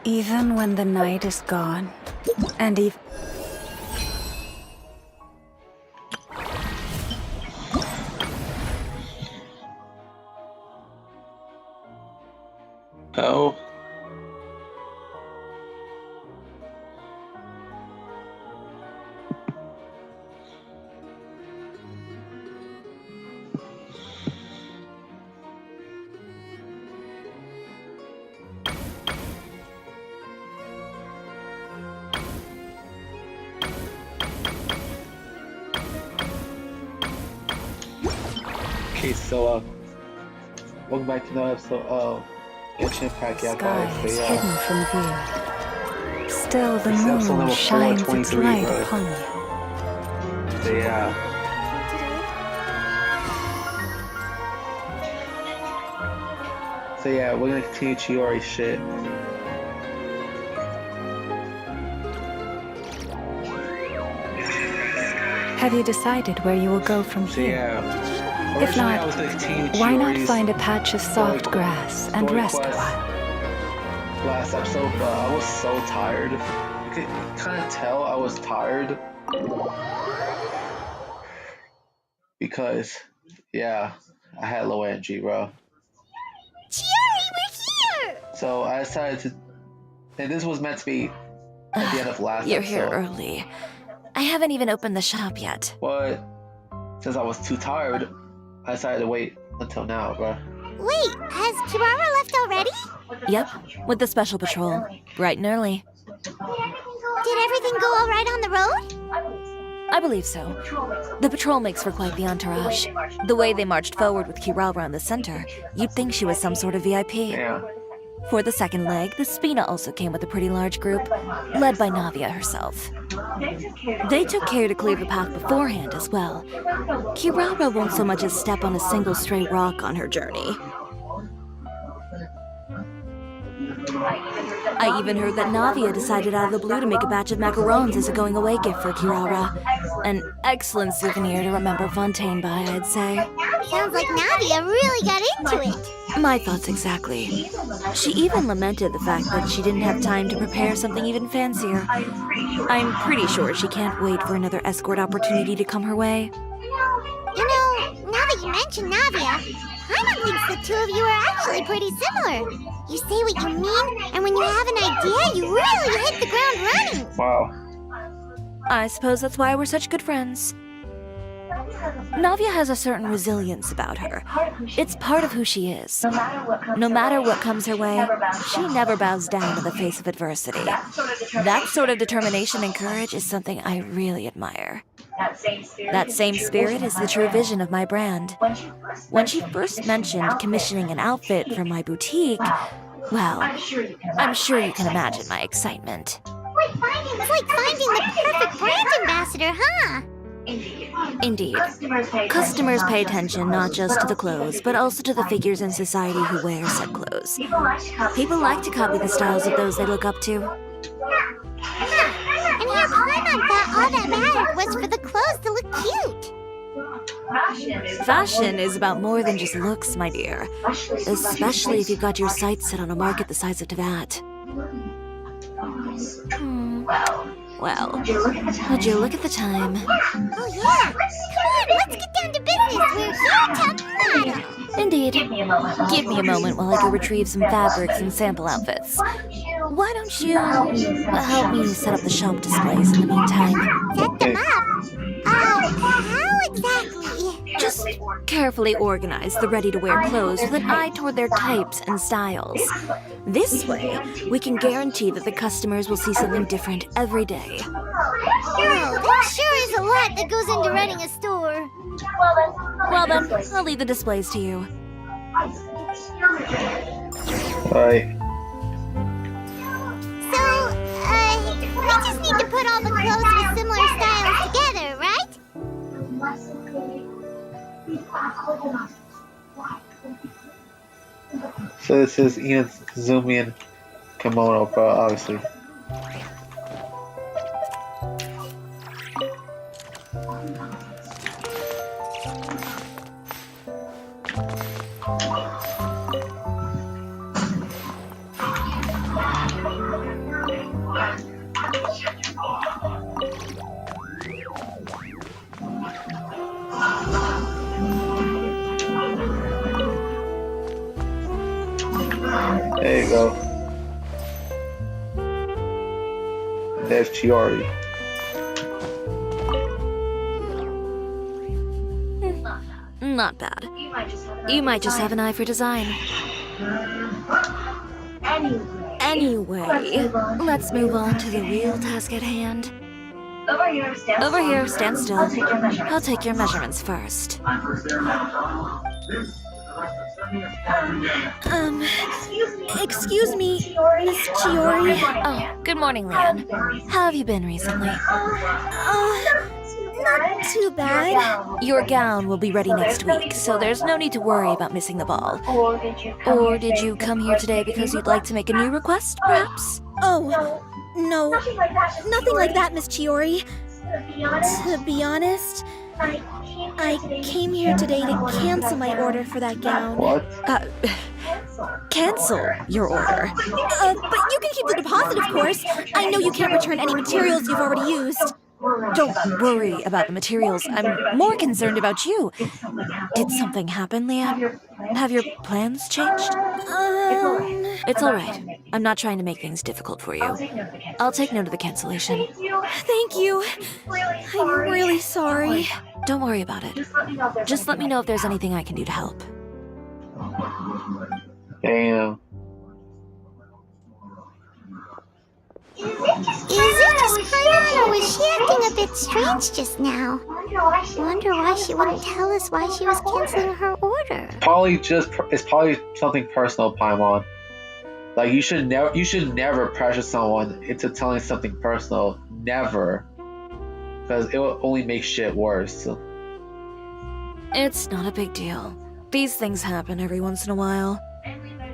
Even when the night is gone, and even... Oh. Okay, so welcome back to another episode of Genshin Impact. Sky is hidden from view. Still, the This is episode moon number shines its 423, light right? upon you. So yeah. So yeah, we're gonna continue Chiori's shit. Have you decided where you will go from So here? yeah. If Originally, not, I was gonna continue why not Chiori's find a patch of soft grass and story rest a quest while? last episode, but I was so tired. You could kind of tell I was tired because, yeah, I had low energy, bro. Chiori, we're here! So I decided to, and this was meant to be at the end of last You're episode. here early. I haven't even opened the shop yet. But since I was too tired, I decided to wait until now, bro. Wait, has Kirara left already? Yep, with the special patrol. Bright and early. Did everything go all right on the road? I believe so. The patrol makes for quite the entourage. The way they marched forward with Kirara in the center, you'd think she was some sort of VIP. Yeah. For the second leg, the Spina also came with a pretty large group, led by Navia herself. They took care to clear the path beforehand as well. Kirara won't so much as step on a single stray rock on her journey. I even heard that Navia decided out of the blue to make a batch of macarons as a going-away gift for Kirara. An excellent souvenir to remember Fontaine by, I'd say. Sounds like Navia really got into it. My thoughts exactly. She even lamented the fact that she didn't have time to prepare something even fancier. I'm pretty sure she can't wait for another escort opportunity to come her way. You know, now that you mention Navia, Paimon thinks the two of you are actually pretty similar. You say what you mean, and when you have an idea, you really hit the ground running. Wow. I suppose that's why we're such good friends. Navia has a certain resilience about her. It's part of who she is. No matter what comes her way, she never bows down to the face of adversity. That sort of determination and courage is something I really admire. That same spirit is the true vision of my brand. When she first mentioned commissioning an outfit for my boutique, well, I'm sure you can imagine my excitement. It's like finding the perfect brand ambassador, huh? Indeed. Customers pay attention not just to the clothes, but also to the figures in society who wear said clothes. People like to copy the styles of those they look up to. And here Paimon thought all that mattered was for the clothes to look cute. Fashion is about more than just looks, my dear. Especially if you've got your sights set on a market the size of that. Well, would you look at the time? Oh yeah! Come on, let's get down to business. We're here to model. Indeed. Give me a moment while I go retrieve some fabrics and sample outfits. Why don't you help me set up the shop displays in the meantime? Set them up? How exactly? Just carefully organize the ready-to-wear clothes with an eye toward their types and styles. This way, we can guarantee that the customers will see something different every day. Oh, there sure is a lot that goes into running a store. Well then, I'll leave the displays to you. Alright. So, we just need to put all the clothes with similar styles together, right? So this is Ian's Zumian kimono, bro, obviously. There's Chiori. Not bad. You might just have an eye for design. Anyway, let's move on to the real task at hand. Over here, stand still. I'll take your measurements first. Excuse me, Miss Chiori. Oh, good morning, Leanne. How have you been recently? Not too bad. Your gown will be ready next week, so there's no need to worry about missing the ball. Or did you come here today because you'd like to make a new request, perhaps? Oh, no. Nothing like that, Miss Chiori. To be honest, I came here today to cancel my order for that gown. What? Cancel your order. But you can keep the deposit, of course. I know you can't return any materials you've already used. Don't worry about the materials. I'm more concerned about you. Did something happen, Leanne? Have your plans changed? It's all right. I'm not trying to make things difficult for you. I'll take note of the cancellation. Thank you. I'm really sorry. Don't worry about it. Just let me know if there's anything I can do to help. Damn. Is it just Paimon, or was she acting a bit strange just now? Wonder why she wouldn't tell us why she was canceling her order. It's probably something personal, Paimon. Like you should never pressure someone into telling something personal. Never. Because it will only make shit worse. It's not a big deal. These things happen every once in a while.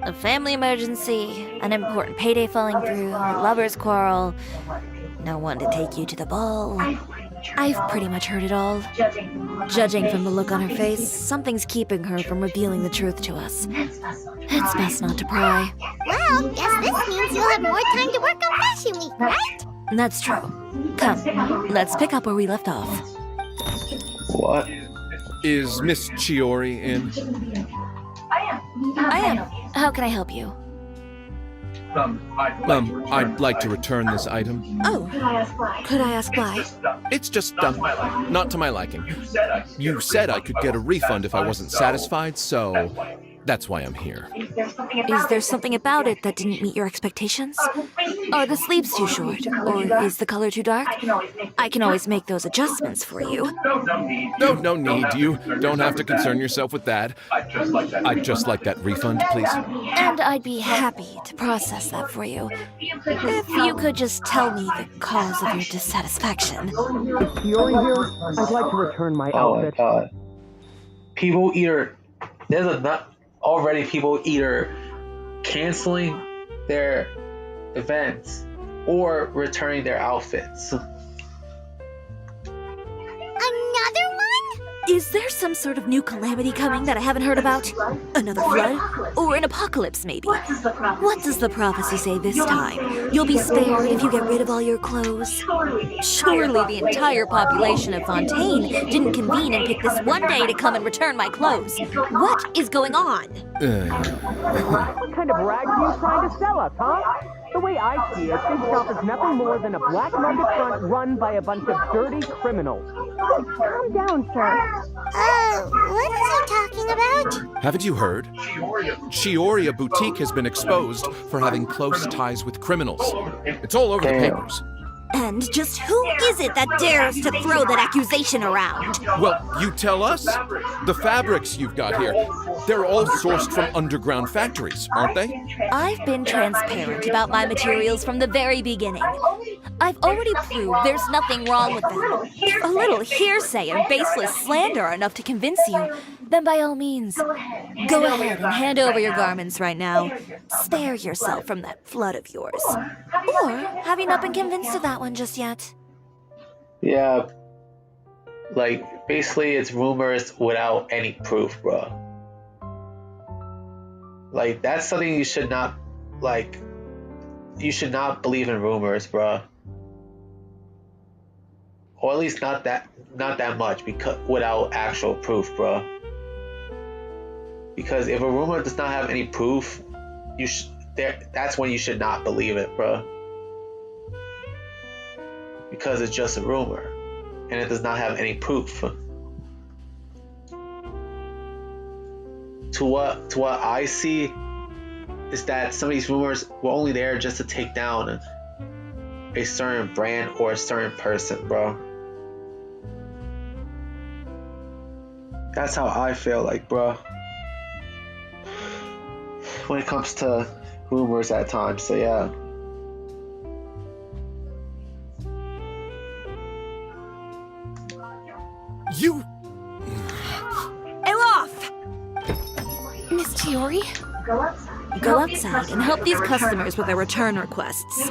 A family emergency, an important payday falling through, a lover's quarrel, no one to take you to the ball. I've pretty much heard it all. Judging from the look on her face, something's keeping her from revealing the truth to us. It's best not to pry. Well, guess this means you'll have more time to work on Fashion Week, right? That's true. Come, let's pick up where we left off. What? Is Miss Chiori in? I am. How can I help you? I'd like to return this item. Oh, could I ask why? It's just, not to my liking. You said I could get a refund if I wasn't satisfied, so that's why I'm here. Is there something about it that didn't meet your expectations? Are the sleeves too short? Or is the color too dark? I can always make those adjustments for you. No need. You don't have to concern yourself with that. I'd just like that refund, please. And I'd be happy to process that for you. If you could just tell me the cause of your dissatisfaction. Chiori here. I'd like to return my outfit. Oh my god. People either... Already people either canceling their events or returning their outfits. Another one? Is there some sort of new calamity coming that I haven't heard about? Another flood? Or an apocalypse, maybe? What does the prophecy say this time? You'll be spared if you get rid of all your clothes? Surely the entire population of Fontaine didn't convene and pick this one day to come and return my clothes. What is going on? What kind of rags are you trying to sell us, huh? The way I see it, this shop is nothing more than a black market front run by a bunch of dirty criminals. Calm down, sir. What is he talking about? Haven't you heard? Chioria Boutique has been exposed for having close ties with criminals. It's all over the papers. And just who is it that dares to throw that accusation around? Well, you tell us. The fabrics you've got here, they're all sourced from underground factories, aren't they? I've been transparent about my materials from the very beginning. I've already proved there's nothing wrong with them. If a little hearsay and baseless slander are enough to convince you, then by all means, go ahead and hand over your garments right now. Spare yourself from that flood of yours. Or have you not been convinced of that one just yet? Yeah. Like, basically it's rumors without any proof, bro. Like, that's something you should not, like, you should not believe in rumors, bro. Or at least not that much, because without actual proof, bro. Because if a rumor does not have any proof, that's when you should not believe it, bro. because it's just a rumor and it does not have any proof. To what I see is that some of these rumors were only there just to take down a certain brand or a certain person, bro. That's how I feel like, bro, when it comes to rumors at times. So yeah. You... Elof! Miss Chiori? Go outside and help these customers with their return requests.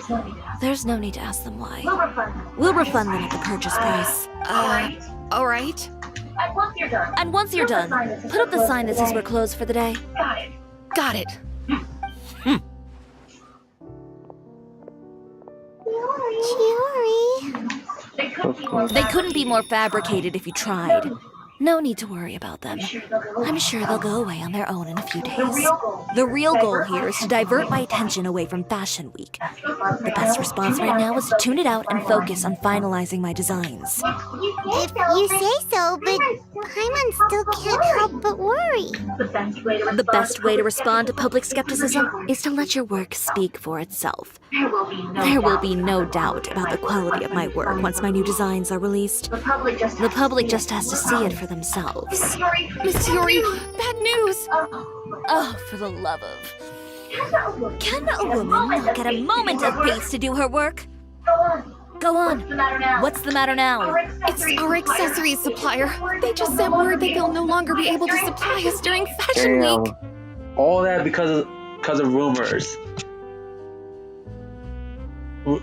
There's no need to ask them why. We'll refund them at the purchase price. Alright. And once you're done, put up the sign that says we're closed for the day. Got it. Chiori. They couldn't be more fabricated if you tried. No need to worry about them. I'm sure they'll go away on their own in a few days. The real goal here is to divert my attention away from Fashion Week. The best response right now is to tune it out and focus on finalizing my designs. If you say so, but Paimon still can't help but worry. The best way to respond to public skepticism is to let your work speak for itself. There will be no doubt about the quality of my work once my new designs are released. The public just has to see it for themselves. Miss Chiori, bad news! Oh, for the love of... Can a woman not get a moment of peace to do her work? Go on. What's the matter now? It's our accessories supplier. They just sent word that they'll no longer be able to supply us during Fashion Week. All that because of rumors.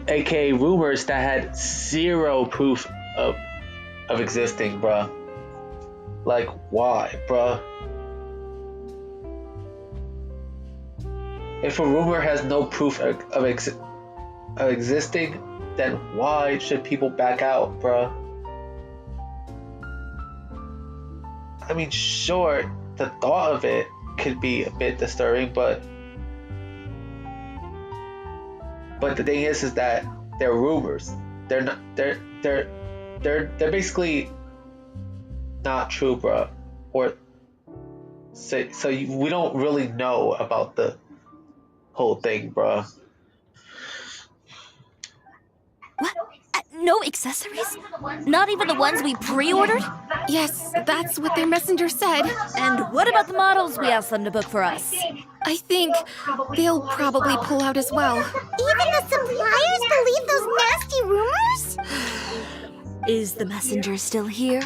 AKA rumors that had zero proof of existing, bruh. Like, why, bruh? If a rumor has no proof of existing, then why should people back out, bruh? I mean, sure, the thought of it could be a bit disturbing, but the thing is that they're rumors. They're not. They're basically not true, bruh. Or we don't really know about the whole thing, bruh. What? No accessories? Not even the ones we pre-ordered? Yes, that's what their messenger said. And what about the models we asked them to book for us? I think they'll probably pull out as well. Even the suppliers believe those nasty rumors? Is the messenger still here?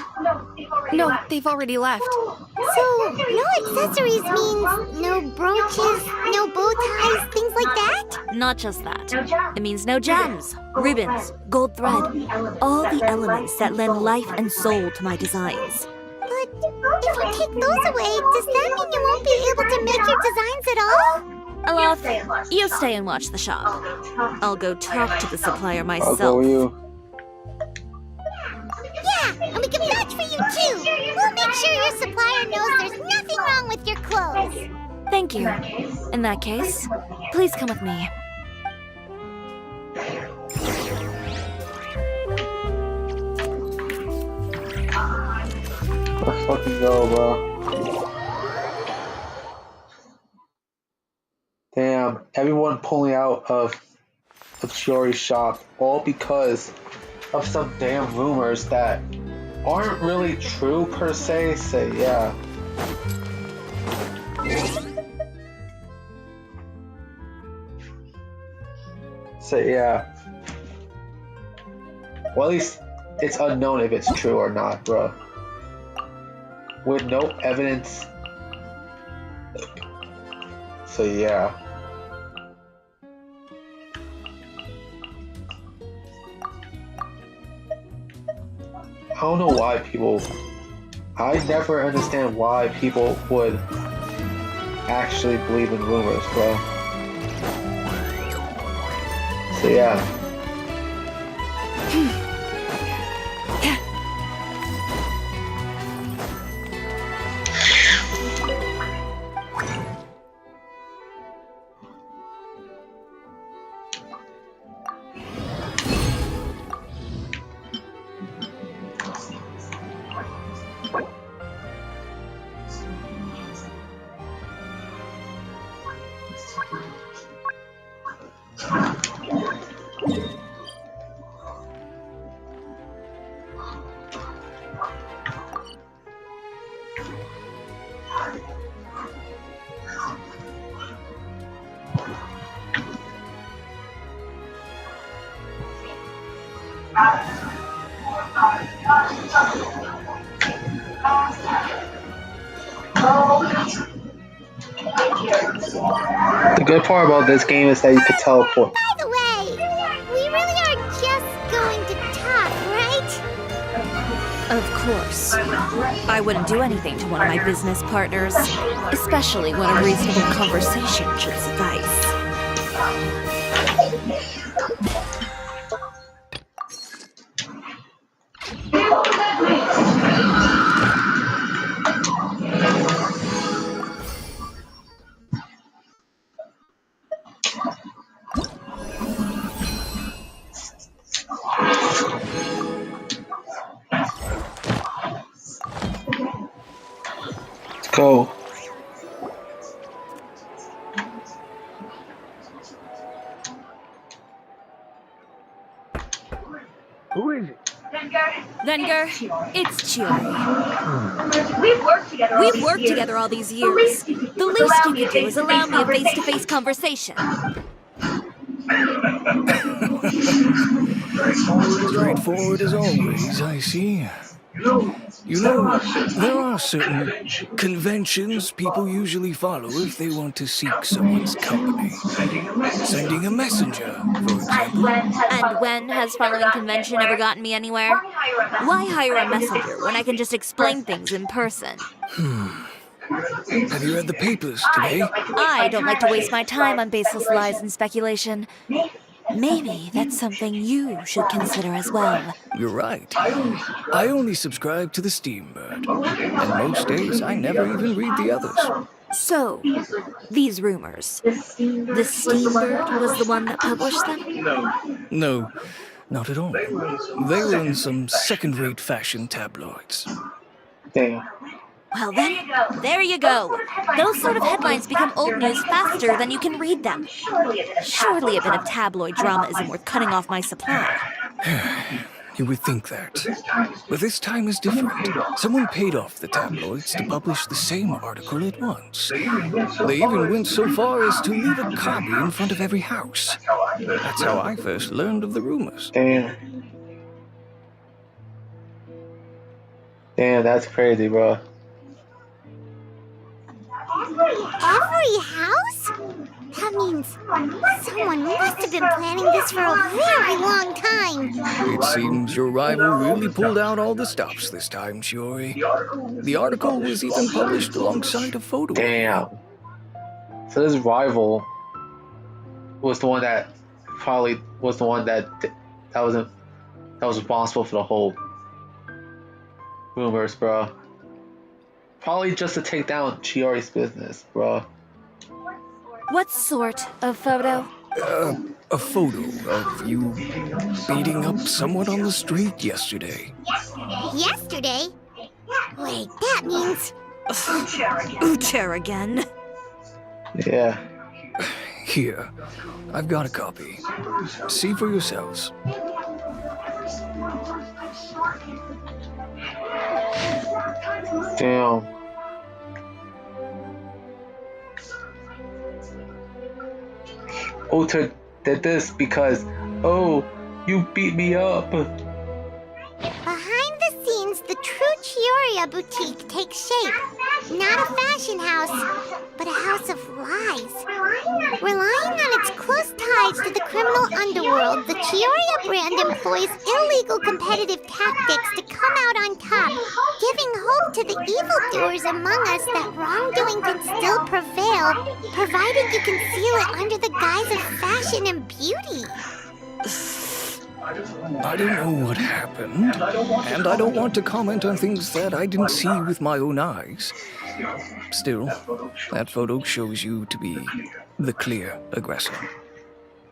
No, they've already left. So, no accessories means no brooches, no bow ties, things like that? Not just that. It means no gems, ribbons, gold thread, all the elements that lend life and soul to my designs. But if you take those away, does that mean you won't be able to make your designs at all? Alof, you stay and watch the shop. I'll go talk to the supplier I'll go myself. with you. Yeah, and we can vouch for you too. We'll make sure your supplier knows there's nothing wrong with your clothes. Thank you. In that case, please come with me. Let's fucking go, bro. Damn, everyone pulling out of Chiori's shop, all because of some damn rumors that aren't really true per se. So yeah. So yeah. Well, at least it's unknown if it's true or not, bro. With no evidence. So yeah. I don't know why people... I never understand why people would actually believe in rumors, bro. So yeah. The good part about this game is that you could teleport. By the way, we really are just going to talk, right? Of course. I wouldn't do anything to one of my business partners, especially when a reasonable conversation should suffice. Let's go. Who is it? Venger, it's Chiori. We've worked together all these years. The least you could do is allow me a face-to-face conversation. Straightforward as always, I see. You know, there are certain conventions people usually follow if they want to seek someone's company. Sending a messenger, for example. And when has following convention ever gotten me anywhere? Why hire a messenger when I can just explain things in person? Have you read the papers today? I don't like to waste my time on baseless lies and speculation. Maybe that's something you should consider as well. You're right. I only subscribe to the Steambird. And most days, I never even read the others. So, these rumors. The Steambird was the one that published them? No, not at all. They were in some second-rate fashion tabloids. Damn. Well then, there you go. Those sort of headlines become old news faster than you can read them. Surely a bit of tabloid drama isn't worth cutting off my supply. You would think that. But this time is different. Someone paid off the tabloids to publish the same article at once. They even went so far as to leave a copy in front of every house. That's how I first learned of the rumors. Damn. Damn, that's crazy, bro. Every house? That means someone must have been planning this for a very long time. It seems your rival really pulled out all the stops this time, Shiori. The article was even published alongside a photo. Damn. So this rival was the one that probably was the one that was responsible for the whole rumors, bro. Probably just to take down Chiori's business, bro. What sort of photo? A photo of you beating up someone on the street yesterday. Yesterday? Wait, that means... Ucher again. Yeah. Here, I've got a copy. See for yourselves. Damn. Uter did this because, oh, you beat me up. Behind the scenes, the true Chioria boutique takes shape. Not a fashion house, but a house of lies. Relying on its close ties to the criminal underworld, the Chioria brand employs illegal competitive tactics to come out on top, giving hope to the evildoers among us that wrongdoing can still prevail, provided you conceal it under the guise of fashion and beauty. I don't know what happened, and I don't want to comment on things that I didn't see with my own eyes. Still, that photo shows you to be the clear aggressor.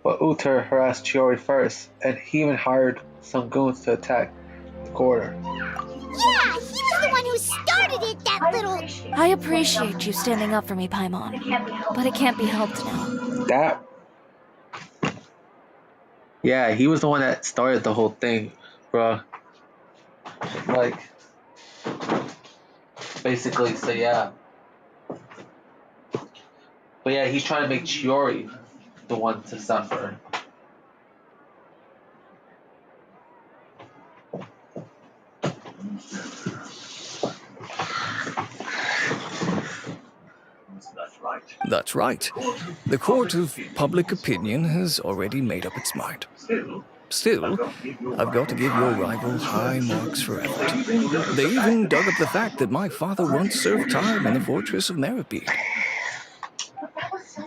But Uter harassed Chiori first, and he even hired some goons to attack the quarter. Yeah, he was the one who started it, that little... I appreciate you standing up for me, Paimon, but it can't be helped now. That... Yeah, he was the one that started the whole thing, bruh. Like... Basically, so yeah. But yeah, he's trying to make Chiori the one to suffer. That's right. The court of public opinion has already made up its mind. Still, I've got to give your rival high marks for effort. They even dug up the fact that my father once served time in the fortress of Meripede.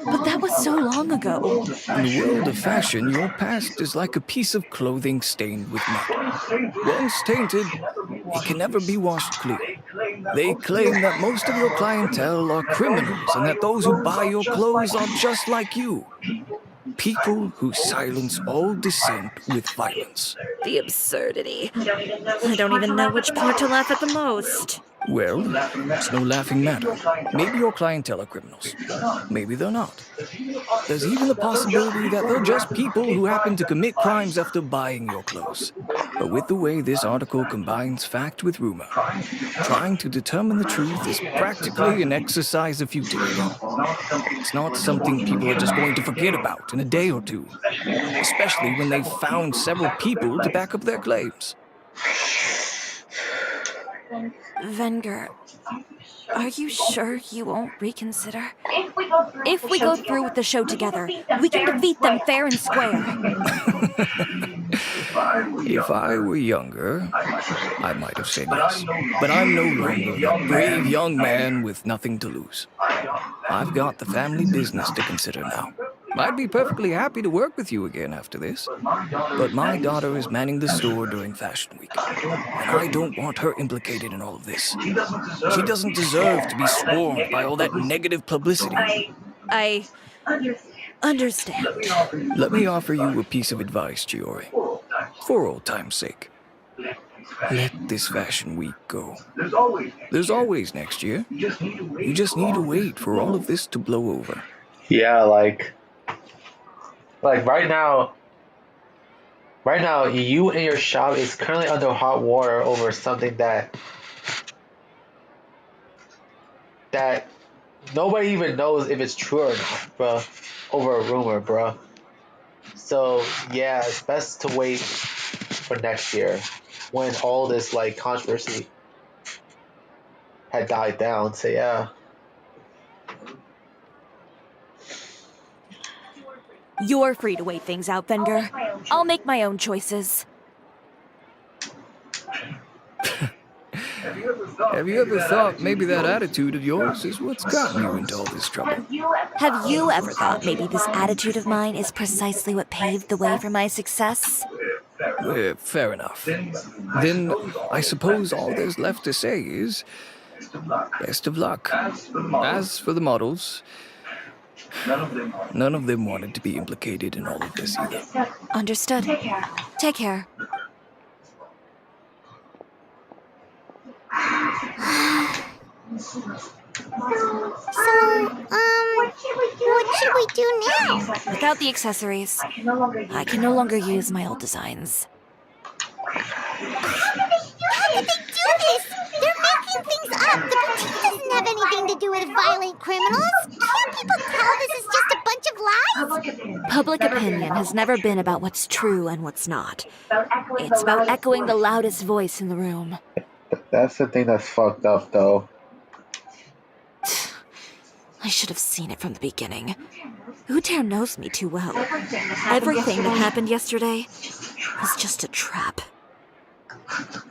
But that was so long ago. In the world of fashion, your past is like a piece of clothing stained with mud. Once tainted, it can never be washed clean. They claim that most of your clientele are criminals and that those who buy your clothes are just like you. People who silence all dissent with violence. The absurdity. I don't even know which part to laugh at the most. Well, it's no laughing matter. Maybe your clientele are criminals. Maybe they're not. There's even the possibility that they're just people who happen to commit crimes after buying your clothes. But with the way this article combines fact with rumor, trying to determine the truth is practically an exercise of futility. It's not something people are just going to forget about in a day or two, especially when they've found several people to back up their claims. Venger, are you sure you won't reconsider? If we go through with the show together, we can defeat them fair and square. If I were younger, I might have said yes. But I'm no longer a brave young man with nothing to lose. I've got the family business to consider now. I'd be perfectly happy to work with you again after this. But my daughter is manning the store during Fashion Week, and I don't want her implicated in all of this. She doesn't deserve to be swarmed by all that negative publicity. I understand. Let me offer you a piece of advice, Chiori. For old time's sake. Let this Fashion Week go. There's always next year. You just need to wait for all of this to blow over. Yeah, like right now, you and your shop is currently under hot water over something that nobody even knows if it's true or not, bro. Over a rumor, bro. So yeah, it's best to wait for next year when all this like controversy had died down. So yeah. You're free to wait things out, Venger. I'll make my own choices. Have you ever thought maybe that attitude of yours is what's gotten you into all this trouble? Have you ever thought maybe this attitude of mine is precisely what paved the way for my success? Fair enough. Then I suppose all there's left to say is best of luck. As for the models, none of them wanted to be implicated in all of this either. Understood. Take care. What should we do now? Without the accessories, I can no longer use my old designs. How did they do this? They're making things up. The boutique doesn't have anything to do with violent criminals. Can't people tell this is just a bunch of lies? Public opinion has never been about what's true and what's not. It's about echoing the loudest voice in the room. That's the thing that's fucked up, though. I should have seen it from the beginning. Uter knows me too well. Everything that happened yesterday was just a trap.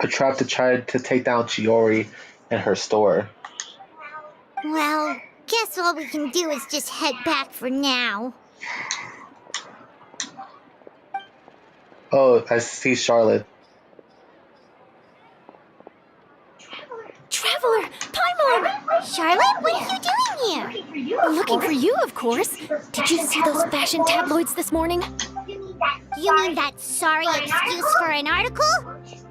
A trap to try to take down Chiori and her store. Well, guess all we can do is just head back for now. Oh, I see Charlotte. Traveler! Paimon! Charlotte, what are you doing here? Looking for you, of course. Did you see those fashion tabloids this morning? You mean that sorry excuse for an article?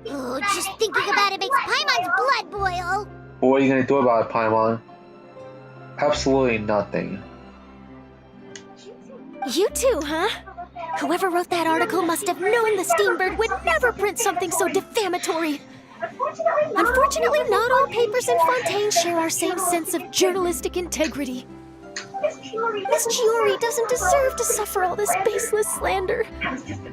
Oh, just thinking about it makes Paimon's blood boil. What are you gonna do about it, Paimon? Absolutely nothing. You too, huh? Whoever wrote that article must have known the Steambird would never print something so defamatory. Unfortunately, not all papers in Fontaine share our same sense of journalistic integrity. Miss Chiori doesn't deserve to suffer all this baseless slander.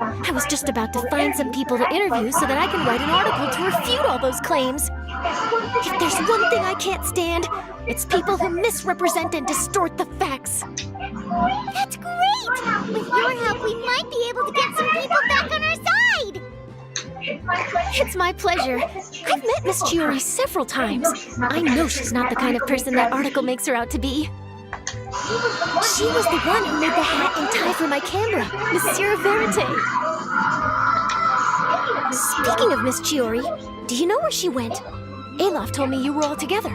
I was just about to find some people to interview so that I can write an article to refute all those claims. If there's one thing I can't stand, it's people who misrepresent and distort the facts. That's great! With your help, we might be able to get some people back on our side! It's my pleasure. I've met Miss Chiori several times. I know she's not the kind of person that article makes her out to be. She was the one who made the hat and tie for my camera, Monsieur Verite. Speaking of Miss Chiori, do you know where she went? Alof told me you were all together.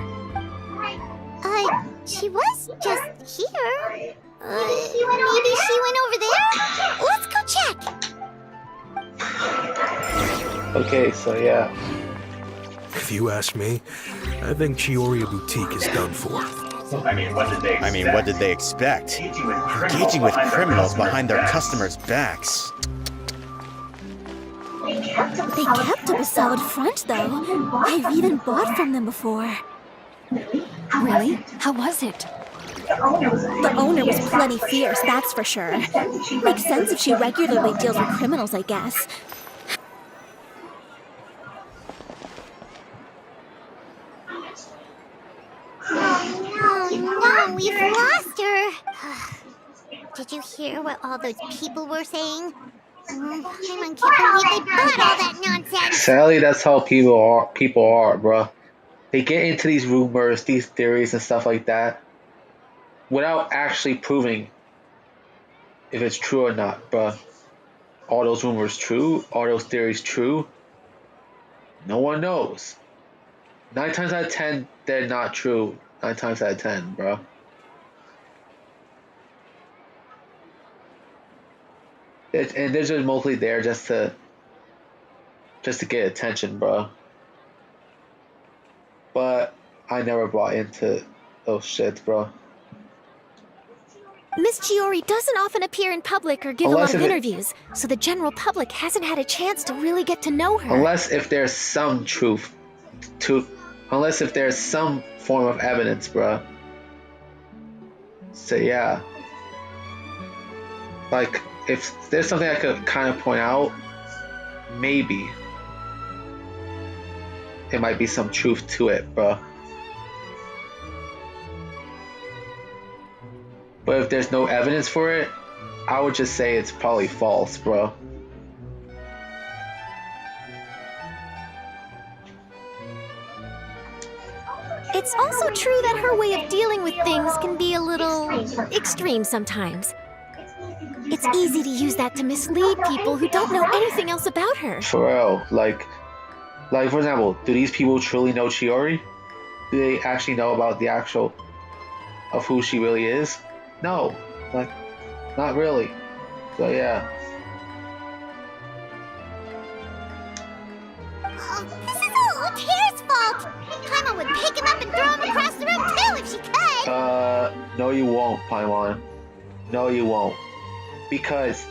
She was just here. Maybe she went over there? Let's go check! Okay, so yeah. If you ask me, I think Chiori Boutique is done for. I mean, what did they expect? Engaging with criminals behind their customers' backs. They kept up a solid front, though. I've even bought from them before. Really? How was it? The owner was plenty fierce, that's for sure. Makes sense if she regularly deals with criminals, I guess. Oh no, we've lost her! Did you hear what all those people were saying? Paimon can't believe they bought all that nonsense! Sadly, that's how people are, bruh. They get into these rumors, these theories and stuff like that without actually proving if it's true or not, bruh. Are those rumors true? Are those theories true? No one knows. 9 times out of 10, they're not true. 9 times out of 10, bruh. And they're just mostly there just to get attention, bruh. But I never bought into those shits, bro. Miss Chiori doesn't often appear in public or give a lot of interviews, so the general public hasn't had a chance to really get to know her. Unless if there's some truth to, unless if there's some form of evidence, bro. So yeah, like if there's something I could kind of point out, maybe there might be some truth to it, bro. But if there's no evidence for it, I would just say it's probably false, bro. It's also true that her way of dealing with things can be a little extreme sometimes. It's easy to use that to mislead people who don't know anything else about her. For real, like for example, do these people truly know Chiori? Do they actually know about the actual of who she really is? No, like not really. So yeah. Oh, this is all Hair's fault. Paimon would pick him up and throw him across the room too if she could. No, you won't, Paimon. No, you won't. Because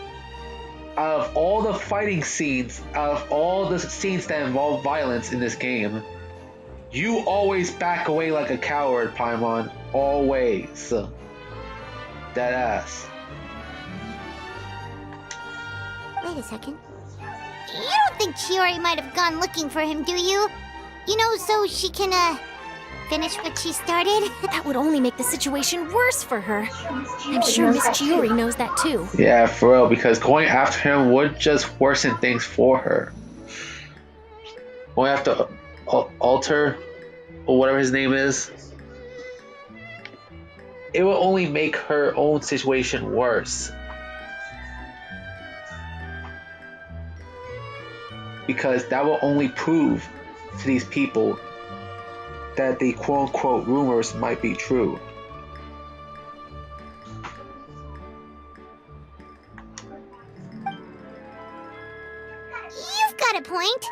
out of all the fighting scenes, out of all the scenes that involve violence in this game, you always back away like a coward, Paimon. Always. That ass. Wait a second. You don't think Chiori might have gone looking for him, do you? You know, so she can, finish what she started? That would only make the situation worse for her. I'm sure Miss Chiori knows that too. Yeah, for real, because going after him would just worsen things for her. Going after Alter, or whatever his name is, it will only make her own situation worse. Because that will only prove to these people that the quote-unquote rumors might be true. You've got a point.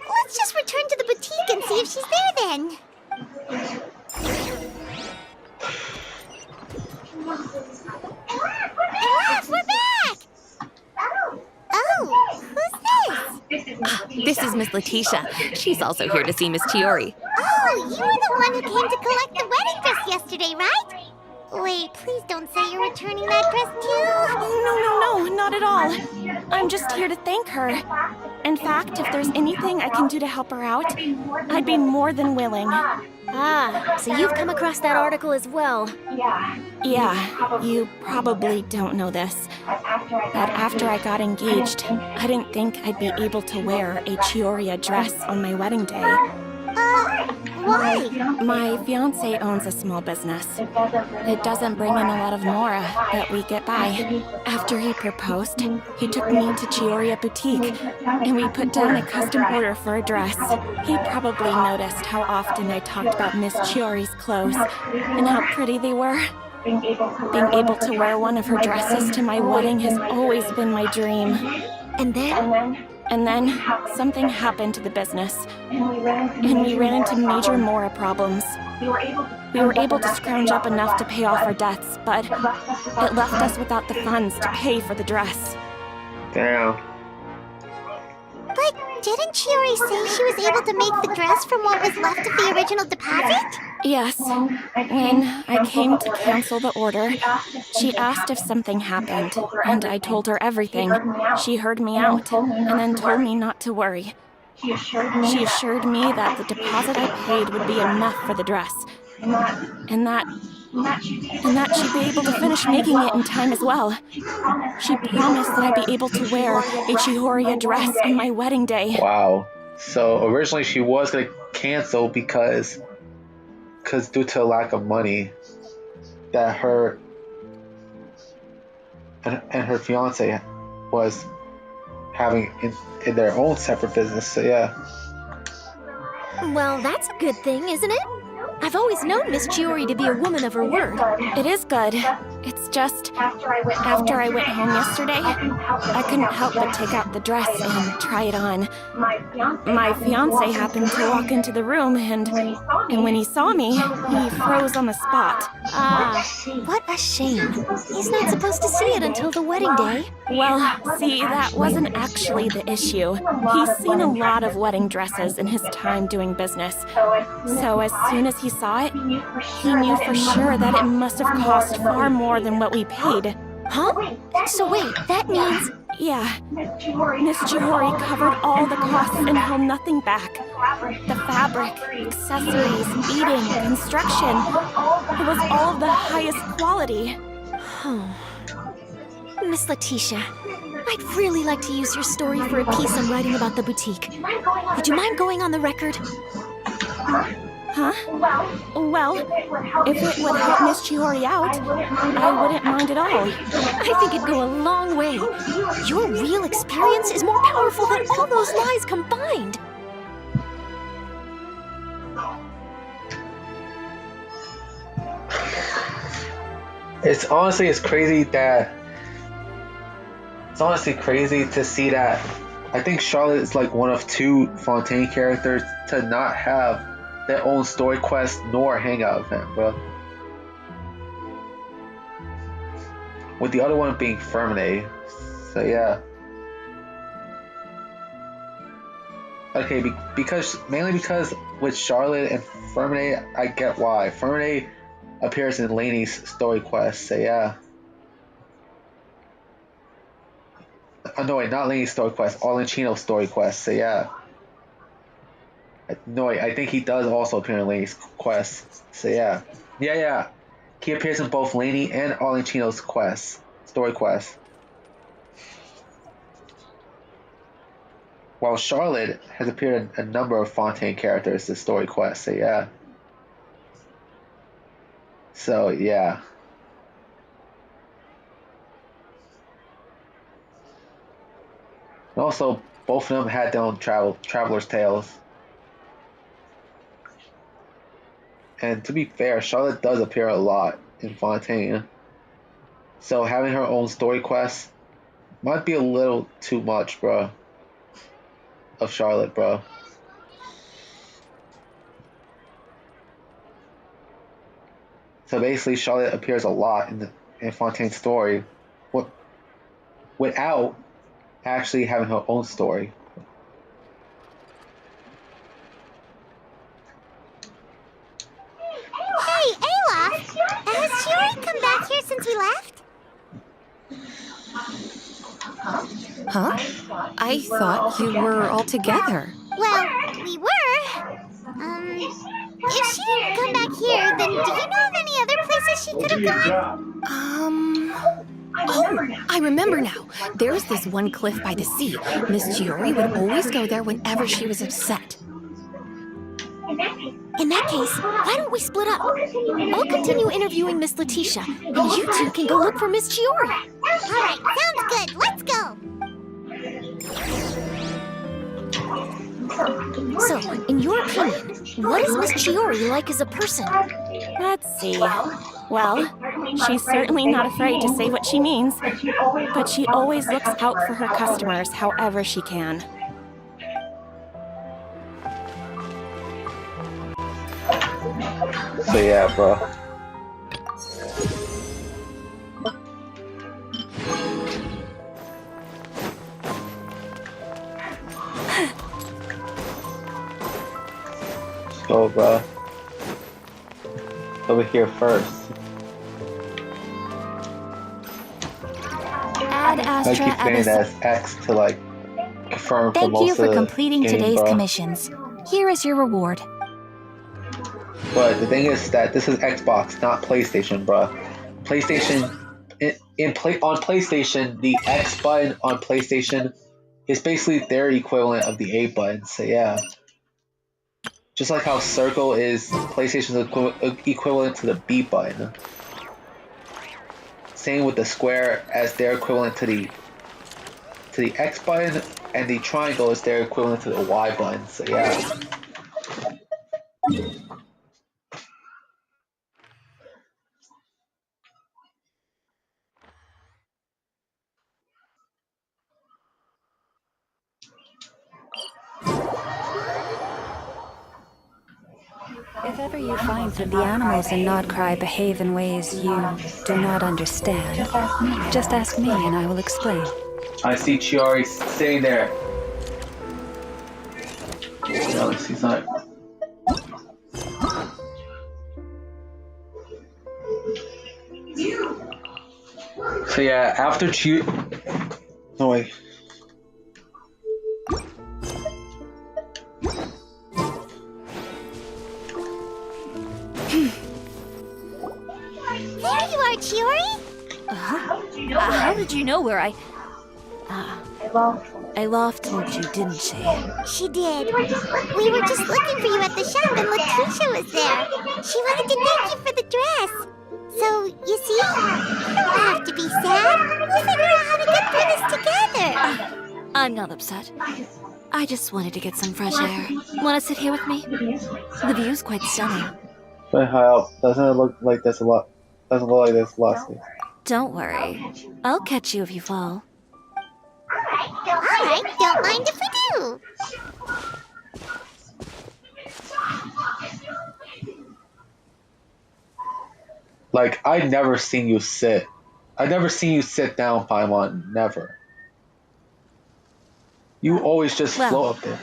Let's just return to the boutique and see if she's there then. Elaf, we're back! Oh, who's this? This is Miss Letitia. She's also here to see Miss Chiori. Oh, you were the one who came to collect the wedding dress yesterday, right? Wait, please don't say you're returning that dress too. Oh, no, not at all. I'm just here to thank her. In fact, if there's anything I can do to help her out, I'd be more than willing. Ah, so you've come across that article as well. Yeah, you probably don't know this, but after I got engaged, I didn't think I'd be able to wear a Chioria dress on my wedding day. Why? My fiancé owns a small business. It doesn't bring in a lot of mora, but we get by. After he proposed, he took me to Chioria Boutique, and we put down a custom order for a dress. He probably noticed how often I talked about Miss Chiori's clothes, and how pretty they were. Being able to wear one of her dresses to my wedding has always been my dream. And then? And then, something happened to the business, and we ran into major mora problems. We were able to scrounge up enough to pay off our debts, but it left us without the funds to pay for the dress. Damn. But didn't Chiori say she was able to make the dress from what was left of the original deposit? Yes. When I came to cancel the order, she asked if something happened, and I told her everything. She heard me out, and then told me not to worry. She assured me that the deposit I paid would be enough for the dress, and that she'd be able to finish making it in time as well. She promised that I'd be able to wear a Chioria dress on my wedding day. Wow. So originally she was gonna cancel because due to a lack of money that her and her fiance was having in their own separate business. So yeah. Well, that's a good thing, isn't it? I've always known Miss Chiori to be a woman of her word. It is good. It's just, after I went home yesterday, I couldn't help but take out the dress and try it on. My fiance happened to walk into the room, and when he saw me, he froze on the spot. Ah, what a shame. He's not supposed to see it until the wedding day. Well, see, that wasn't actually the issue. He's seen a lot of wedding dresses in his time doing business. So as soon as he saw it, he knew for sure that it must have cost far more than what we paid. Huh? So wait, that means... Yeah. Miss Chiori covered all the costs and held nothing back. The fabric, accessories, beading, construction. It was all of the highest quality. Miss Letitia, I'd really like to use your story for a piece I'm writing about the boutique. Would you mind going on the record? Huh? Well, if it would help Miss Chiori out, I wouldn't mind at all. I think it'd go a long way. Your real experience is more powerful than all those lies combined. It's honestly crazy to see that. I think Charlotte is like one of two Fontaine characters to not have their own story quest nor hangout event, bro. With the other one being Fermine. So yeah. Okay, mainly because with Charlotte and Fermine, I get why. Fermine appears in Lainey's story quest, so yeah. No wait, not Lainey's story quest, Arlenchino's story quest, so yeah. No wait, I think he does also appear in Lainey's quest, so yeah. Yeah. He appears in both Lainey and Arlenchino's story quest. While Charlotte has appeared in a number of Fontaine characters in story quest, so yeah. So yeah. And also, both of them had their own traveler's tales. And to be fair, Charlotte does appear a lot in Fontaine. So having her own story quest might be a little too much, bro. Of Charlotte, bro. So basically, Charlotte appears a lot in Fontaine's story, without actually having her own story. Hey, Ayla! Has Chiori come back here since we left? Huh? I thought you were all together. Well, we were. If she didn't come back here, then do you know of any other places she could have gone? Oh, I remember now. There's this one cliff by the sea. Miss Chiori would always go there whenever she was upset. In that case, why don't we split up? I'll continue interviewing Miss Letitia, and you two can go look for Miss Chiori. Alright, sounds good. Let's go. So, in your opinion, what is Miss Chiori like as a person? Let's see. Well, she's certainly not afraid to say what she means, but she always looks out for her customers however she can. So yeah, bro. Let's go, bro. Over here first. Ad I Astra keep saying Abyss. that as X to like confirm for Thank most you for of the completing game, today's bro. commissions. Here is your reward. But the thing is that this is Xbox, not PlayStation, bro. PlayStation, on PlayStation, the X button on PlayStation is basically their equivalent of the A button. So yeah, just like how circle is PlayStation's equivalent to the B button. Same with the square as their equivalent to the X button, and the triangle is their equivalent to the Y button. So yeah. If ever you find that the animals in Nodcry behave in ways you do not understand, just ask me and I will explain. I see Chiori sitting there. No, she's not. So yeah, after no wait. There you are, Chiori. How did you know where I laughed at you, didn't she? She did. We were just looking for you at the shop and Letitia was there. She wanted to thank you for the dress. So, you see? You don't have to be sad. We'll figure out how to get through this together. I'm not upset. I just wanted to get some fresh air. Want to sit here with me? The view's quite stunning. But how doesn't it look like there's a lot? Doesn't look like there's lots. Don't worry. I'll catch you if you fall. Alright, don't mind if we do. Like I've never seen you sit. I've never seen you sit down, Paimon. Never. You always just float up there.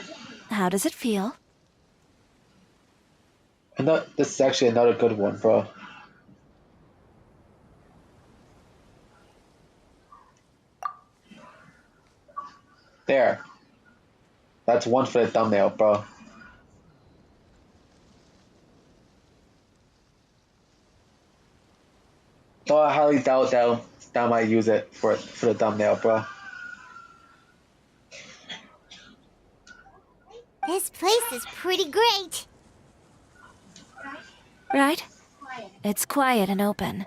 How does it feel? And this is actually another good one, bro. There. That's one for the thumbnail, bro. Oh, I highly doubt that might use it for the thumbnail, bro. This place is pretty great. Right? It's quiet and open,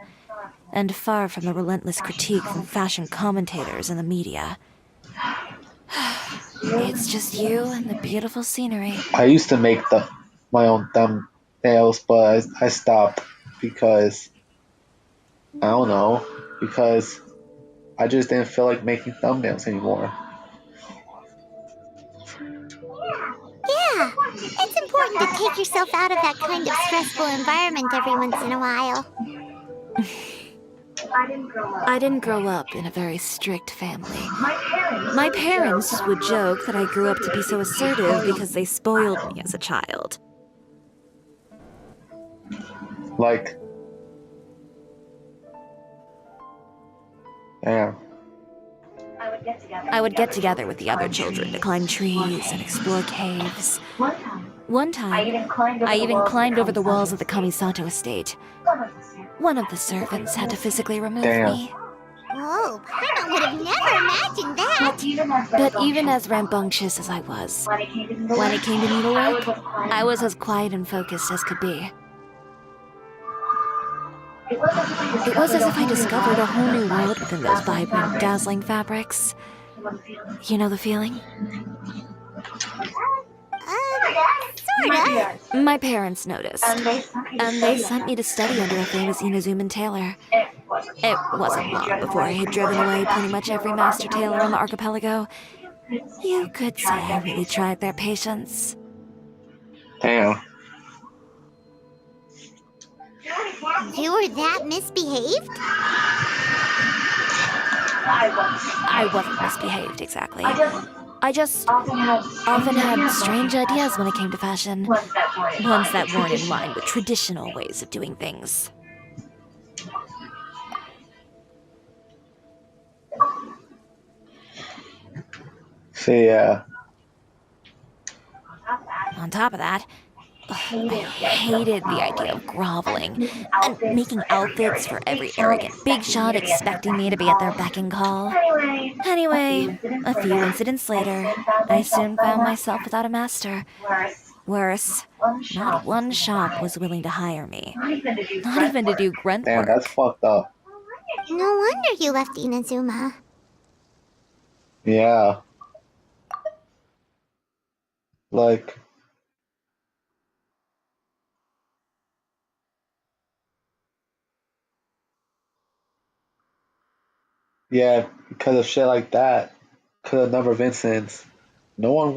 and far from the relentless critique from fashion commentators and the media. It's just you and the beautiful scenery. I used to make my own thumbnails, but I stopped because I don't know, because I just didn't feel like making thumbnails anymore. Yeah, it's important to take yourself out of that kind of stressful environment every once in a while. I didn't grow up in a very strict family. My parents would joke that I grew up to be so assertive because they spoiled me as a child. Like, damn. I would get together with the other children to climb trees and explore caves. One time, I even climbed over the walls of the Kamisato estate. One of the servants had to physically remove me. Whoa, Paimon would have never imagined that. But even as rambunctious as I was, when it came to needlework, I was as quiet and focused as could be. It was as if I discovered a whole new world within those vibrant, dazzling fabrics. You know the feeling? Sorta. My parents noticed, and they sent me to study under a famous Inazuman tailor. It wasn't long before I had driven away pretty much every master tailor on the archipelago. You could say I really tried their patience. Damn. You were that misbehaved? I wasn't misbehaved, exactly. I just often had strange ideas when it came to fashion. Ones that weren't in line with traditional ways of doing things. So yeah. On top of that, I hated the idea of groveling and making outfits for every arrogant big shot expecting me to be at their beck and call. Anyway, a few incidents later, I soon found myself without a master. Worse, not one shop was willing to hire me. Not even to do grunt Damn, work. that's fucked up. No wonder you left Inazuma. Yeah. Like, yeah, because of shit like that, because of number of incidents, no one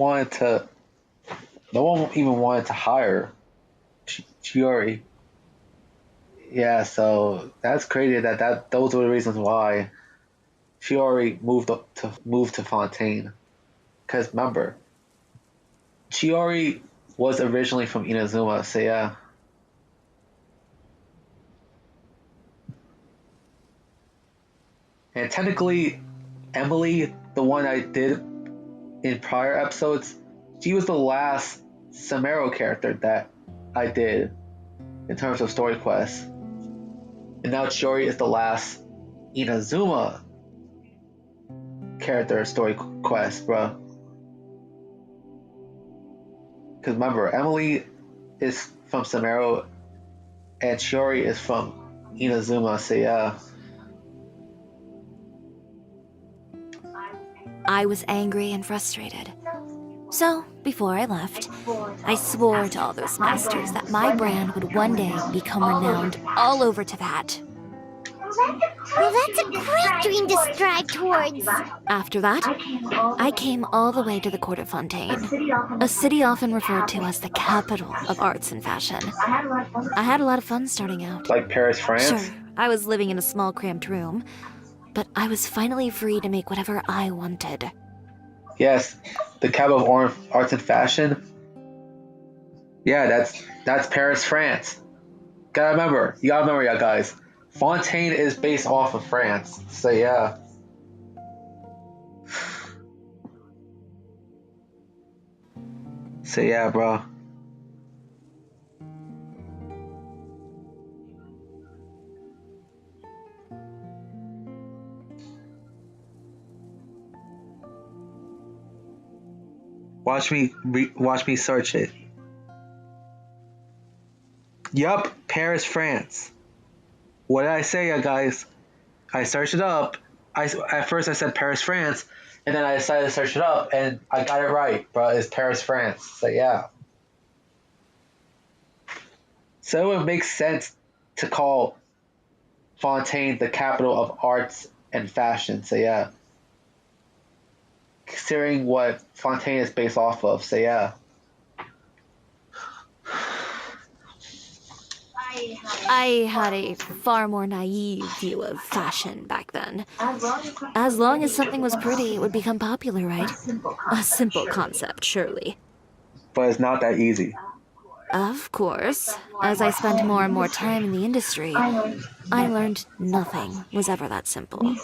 even wanted to hire Chiori. Yeah, so that's crazy that those were the reasons why Chiori moved to Fontaine. Because remember, Chiori was originally from Inazuma, so yeah. And technically, Emily, the one I did in prior episodes, she was the last Samaro character that I did in terms of story quests. And now Chiori is the last Inazuma character story quest, bro. Because remember, Emily is from Samaro and Chiori is from Inazuma, so yeah. I was angry and frustrated. So, before I left, I swore to all those masters that my brand would one day become renowned all over to that. Well, that's a great dream to strive towards. After that, I came all the way to the court of Fontaine, a city often referred to as the capital of arts and fashion. I had a lot of fun starting out. Like Paris, France? Sure, I was living in a small cramped room, but I was finally free to make whatever I wanted. Yes, the capital of arts and fashion. Yeah, that's Paris, France. You gotta remember, y'all guys. Fontaine is based off of France, so yeah. So yeah, bro. Watch me search it. Yup, Paris, France. What did I say, guys? I searched it up. At first I said Paris, France, and then I decided to search it up, and I got it right, bro. It's Paris, France. So yeah. So it would make sense to call Fontaine the capital of arts and fashion. So yeah. Considering what Fontaine is based off of. So yeah. I had a far more naive view of fashion back then. As long as something was pretty, it would become popular, right? A simple concept, surely. But it's not that easy. Of course. As I spent more and more time in the industry, I learned nothing was ever that simple.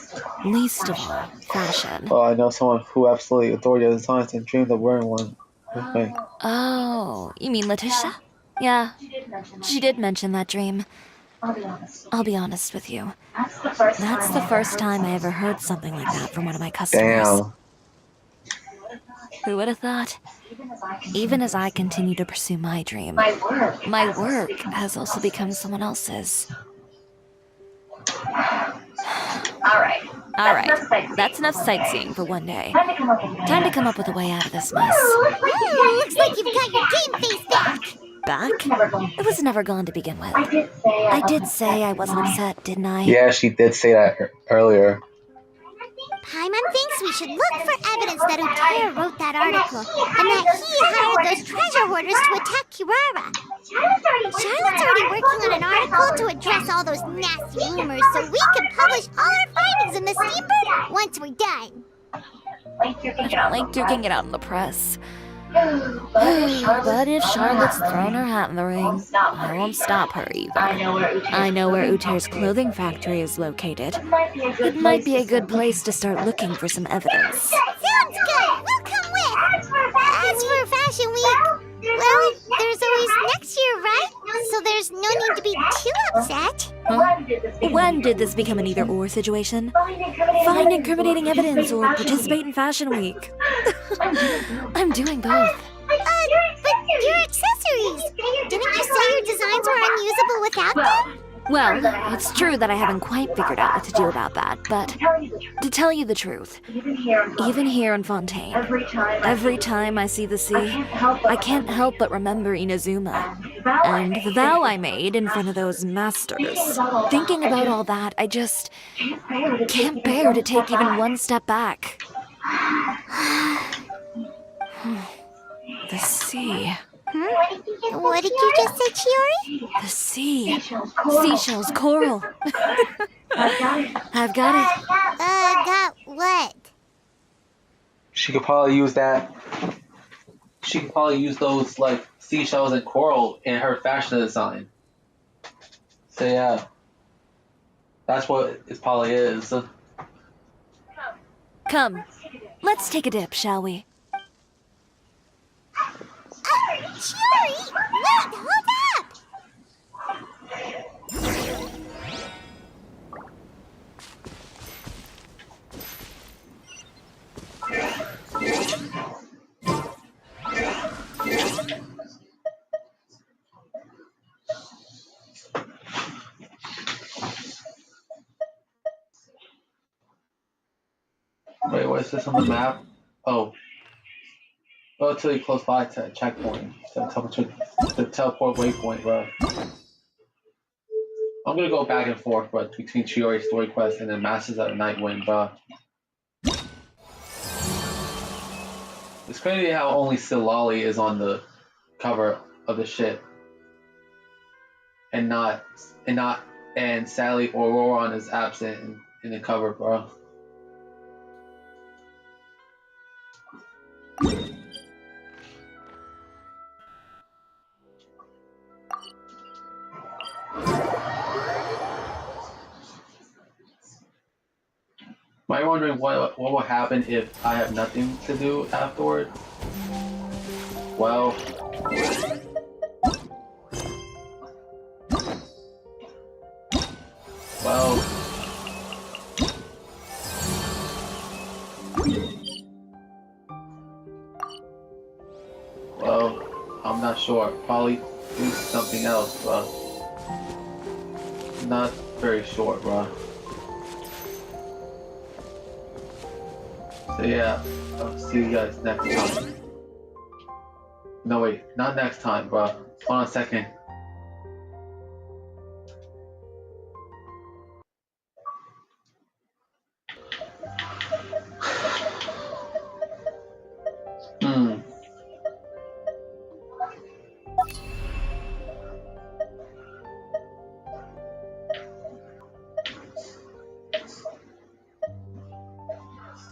Least of all, fashion. Well, I know someone who absolutely adored your designs and dreamed of wearing one with me. Oh, you mean Letitia? Yeah, she did mention that dream. I'll be honest with you. That's the first time I ever heard something like that from one of my customers. Damn. Who would have thought? Even as I continue to pursue my dream, my work has also become someone else's. All right, that's enough sightseeing for one day. Time to come up with a way out of this mess. Ooh, looks like you've got your game face back. Back? It was never gone to begin with. I did say I wasn't upset, didn't I? Yeah, she did say that earlier. Paimon thinks we should look for evidence that Uter wrote that article, and that he hired those treasure hoarders to attack Kirara. Charlotte's already working on an article to address all those nasty rumors, so we can publish all our findings in the Steambird once we're done. I don't like duking it out in the press. But if Charlotte's thrown her hat in the ring, I won't stop her either. I know where Uter's clothing factory is located. It might be a good place to start looking for some evidence. Sounds good! We'll come with! As for Fashion Week, well, there's always next year, right? So there's no need to be too upset. Huh? When did this become an either-or situation? Find incriminating evidence or participate in Fashion Week. I'm doing both. But your accessories! Didn't you say your designs were unusable without them? Well, it's true that I haven't quite figured out what to do about that, but to tell you the truth, even here in Fontaine, every time I see the sea, I can't help but remember Inazuma and the vow I made in front of those masters. Thinking about all that, I just can't bear to take even one step back. The sea. What did you just say, Chiori? The sea. Seashells, coral. I've got it. Got what? She could probably use that. She could probably use those like seashells and coral in her fashion design. So yeah, that's what it probably is. Come, let's take a dip, shall we? Chiori! Wait, hold up! Wait, what is this on the map? Oh. Go until you're close by to a checkpoint. The teleport waypoint, bro. I'm gonna go back and forth, bro, between Chiori's story quest and then Masters of the Night Wind, bro. It's crazy how only Silali is on the cover of the ship, and Sally or Roron is absent in the cover, bro. Am I wondering what will happen if I have nothing to do afterward? Well, I'm not sure. Probably do something else, but not very sure, bro. So yeah, I'll see you guys next time. No wait, not next time, bro. Hold on a second.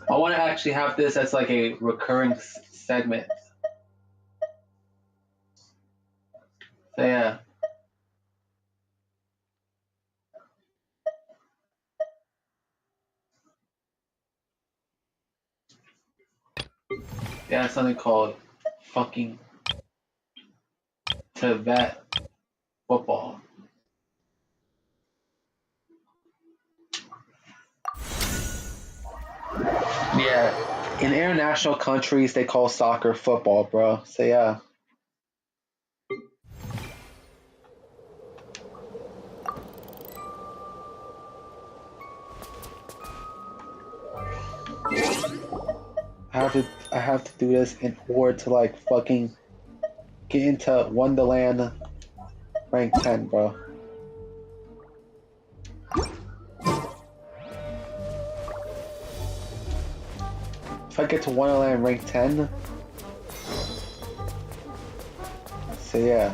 I want to actually have this as like a recurring segment. So yeah. Yeah, something called fucking Tibet football. Yeah, in international countries they call soccer football, bro. So yeah. I have to do this in order to like fucking get into Wonderland rank 10, bro. If I get to Wonderland rank 10, so yeah.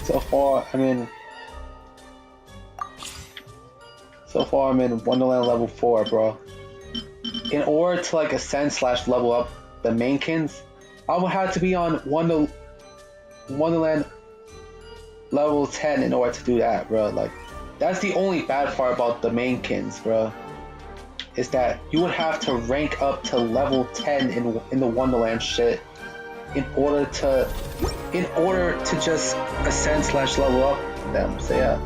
So far I'm in Wonderland level 4, bro. In order to like ascend / level up the mainkins, I would have to be on Wonderland level 10 in order to do that, bro. Like, that's the only bad part about the mainkins, bro. Is that you would have to rank up to level 10 in the Wonderland shit in order to just ascend / level up them. So yeah.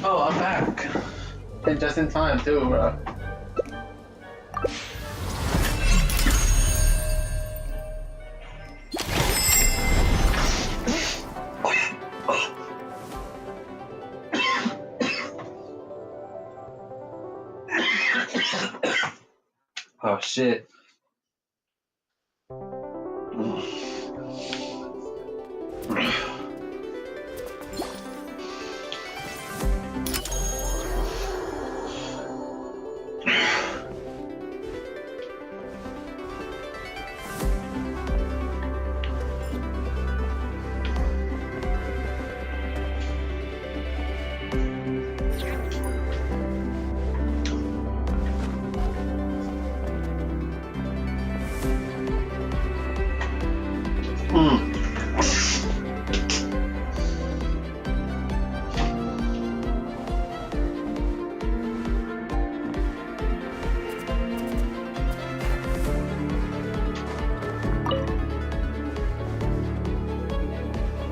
Oh, I'm back. And just in time too, bro. Oh shit.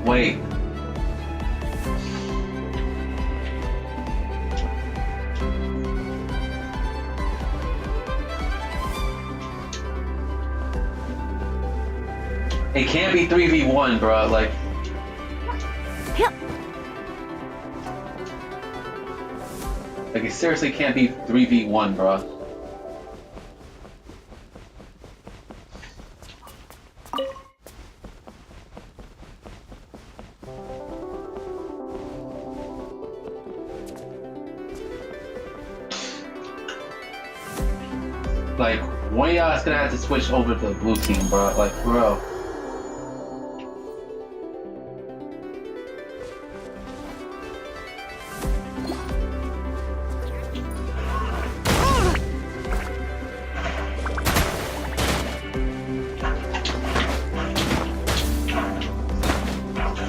Wait. It can't be 3v1, bro. Like. Like, it seriously can't be 3v1, bro. Like, one of y'all is gonna have to switch over to the blue team, bro. Like, bro.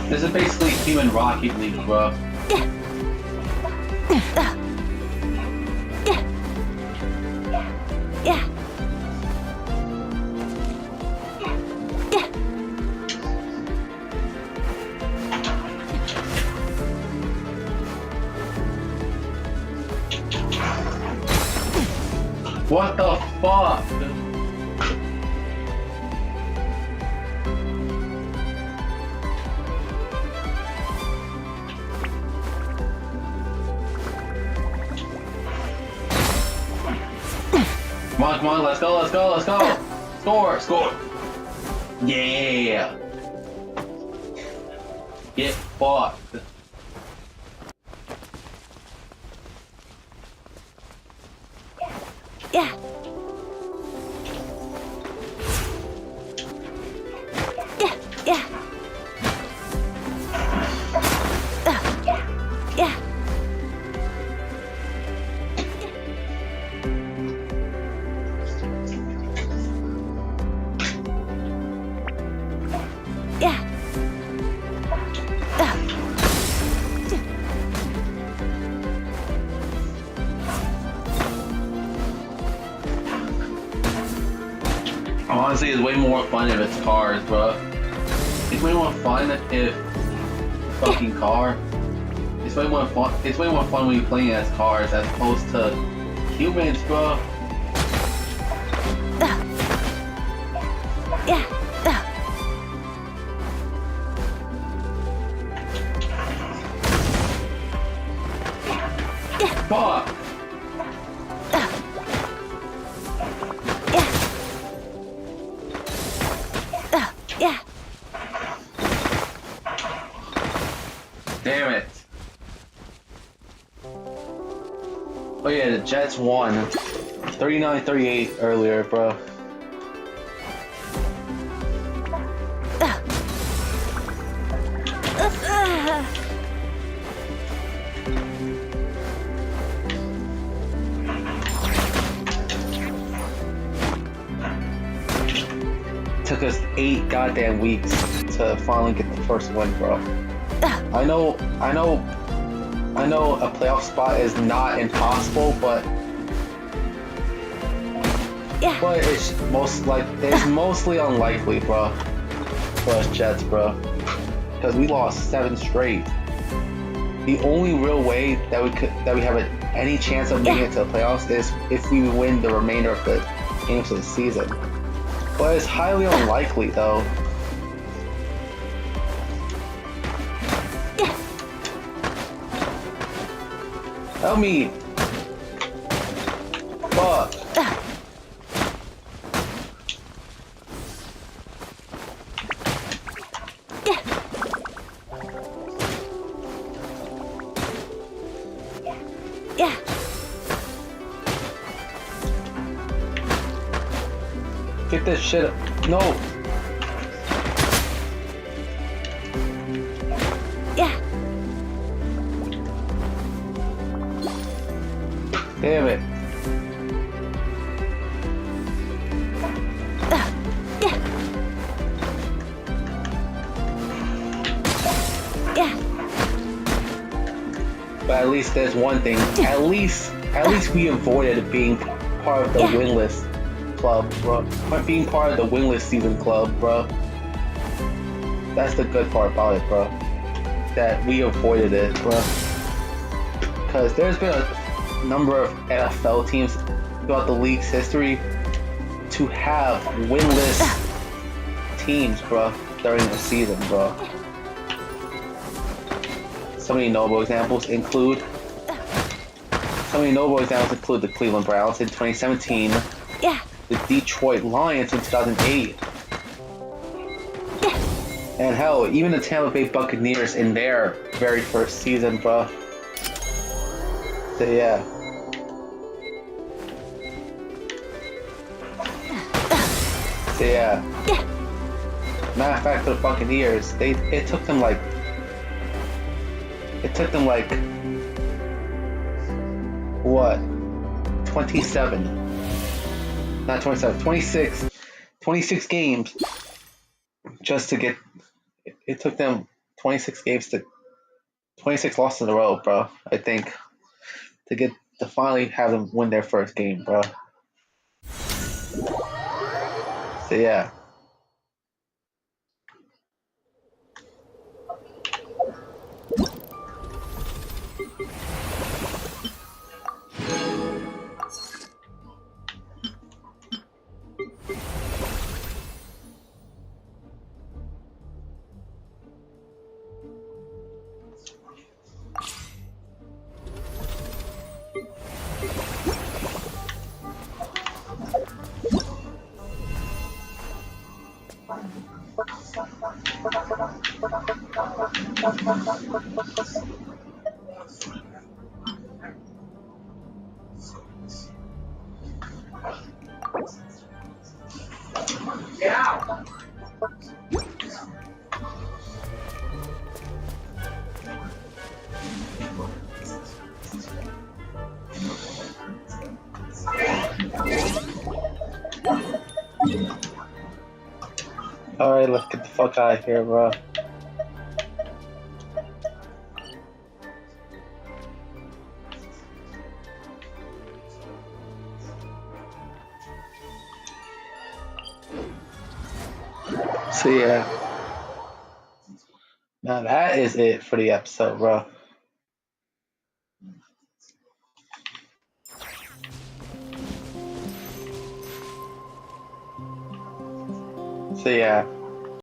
This is basically Human Rocket League, bro. What the fuck? Come on, let's go, let's go, let's go! Score, score! Yeah! Get fucked. Yeah. Yeah. Yeah. Yeah. Yeah. Honestly, it's way more fun if it's cars, bro. It's way more fun if fucking car. It's way more fun. It's way more fun when you're playing as cars as opposed to humans, bro. Yeah. Fuck. Yeah. Damn it. Oh yeah, the Jets won. 39-38 earlier, bro. Took us 8 goddamn weeks to finally get the first win, bro. I know a playoff spot is not impossible, but it's mostly unlikely, bro. For us Jets, bro, because we lost 7 straight. The only real way that we have any chance of making it to the playoffs is if we win the remainder of the games of the season. But it's highly unlikely, though. Help me! Fuck! Yeah. Get this shit up. No! Yeah. Damn it. Yeah. Yeah. But at least there's one thing. At least we avoided being part of the winless club, bro. Being part of the winless season club, bro. That's the good part about it, bro. That we avoided it, bro. Because there's been a number of NFL teams throughout the league's history to have winless teams, bro, during the season, bro. Some of the notable examples include Some of your notable examples include the Cleveland Browns in 2017, Yeah. the Detroit Lions in 2008, and hell, even the Tampa Bay Buccaneers in their very first season, bro. So yeah. So yeah. Matter of fact, for the Buccaneers, it took them like what? 27. Not 27, 26 games just to get. It took them 26 games to 26 losses in a row, bro. I think to finally have them win their first game, bro. So yeah. Alright, let's get the fuck out of here, bro. So yeah. Now that is it for the episode, bro. So yeah.